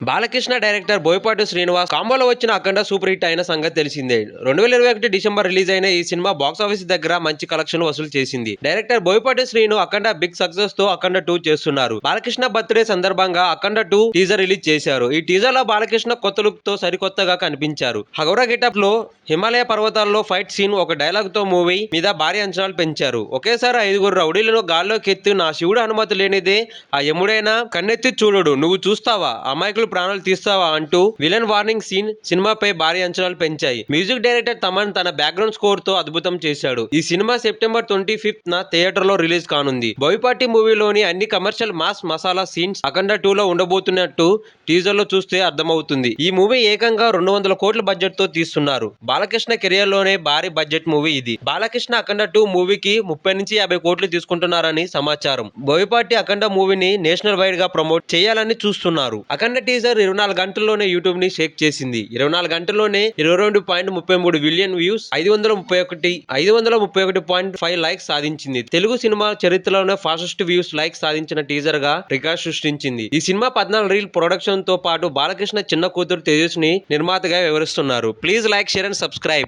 Balakrishna director Boyapati Srinivas కాంబోలో వచ్చిన అఖండ super hit అయిన సంగతి తెలిసిందే. 2021 డిసెంబర్ రిలీజ్ అయిన ఈ సినిమా బాక్స్ ఆఫీస్ దగ్గర మంచి కలెక్షన్ వసూలు చేసింది. డైరెక్టర్ బోయపాటి శ్రీను అఖండ బిగ్ సక్సెస్ తో అఖండ 2 చేస్తున్నారు. బాలకృష్ణ బర్త్డే సందర్భంగా అఖండ 2 టీజర్ రిలీజ్ చేశారు. ఈ టీజర్ లో బాలకృష్ణ కొత్త లుక్ తో సరికొత్తగా కనిపించారు. హగౌరా గెటప్ లో హిమాలయ పర్వతాల్లో ఫైట్ సీన్ ఒక డైలాగ్ తో మూవీ మీద భారీ అంచనాలు పెంచారు. ఒకేసారి 5 రౌడీలను గాల్లోకి ఎత్తి నా శివుడు అనుమతి లేనిదే ఆ యముడైనా కన్నెత్తి చూడడు, నువ్వు చూస్తావా, అమాయకులు ప్రాణాలు తీస్తావా అంటూ విలన్ వార్నింగ్ సీన్ సినిమాపై భారీ అంచనాలు పెంచాయి. మ్యూజిక్ డైరెక్టర్ తమన్ తన బ్యాక్గ్రౌండ్ స్కోర్ తో అద్భుతం చేశాడు. ఈ సినిమా సెప్టెంబర్ 25న థియేటర్ లో రిలీజ్ కానుంది. బోయపాటి మూవీలోని అన్ని కమర్షియల్ మాస్ మసాలా సీన్స్ అఖండ 2 లో ఉండబోతున్నట్టు టీజర్ లో చూస్తే అర్థమవుతుంది. ఈ మూవీ ఏకంగా 200 కోట్ల బడ్జెట్ తో తీస్తున్నారు. బాలకృష్ణ కెరియర్ లోనే భారీ బడ్జెట్ మూవీ ఇది. బాలకృష్ణ అఖండ 2 మూవీకి 30 నుంచి 50 కోట్లు తీసుకుంటున్నారని సమాచారం. బోయపాటి అఖండ మూవీని నేషనల్ వైడ్ గా ప్రమోట్ చేయాలని చూస్తున్నారు. అఖండ టీజర్ 24 గంటల్లోనే యూట్యూబ్ ని షేక్ చేసింది. 24 గంటల్లోనే 22.33 బిలియన్ వ్యూస్, 531.5 లైక్స్ సాధించింది. తెలుగు సినిమా చరిత్రలోనే ఫాస్టెస్ట్ వ్యూస్ లైక్స్ సాధించిన టీజర్ గా రికార్డ్ సృష్టించింది. ఈ సినిమా 14 రీల్ ప్రొడక్షన్ తో పాటు బాలకృష్ణ చిన్న కూతురు తేజస్విని నిర్మాతగా వివరిస్తున్నారు. Please like, share and subscribe.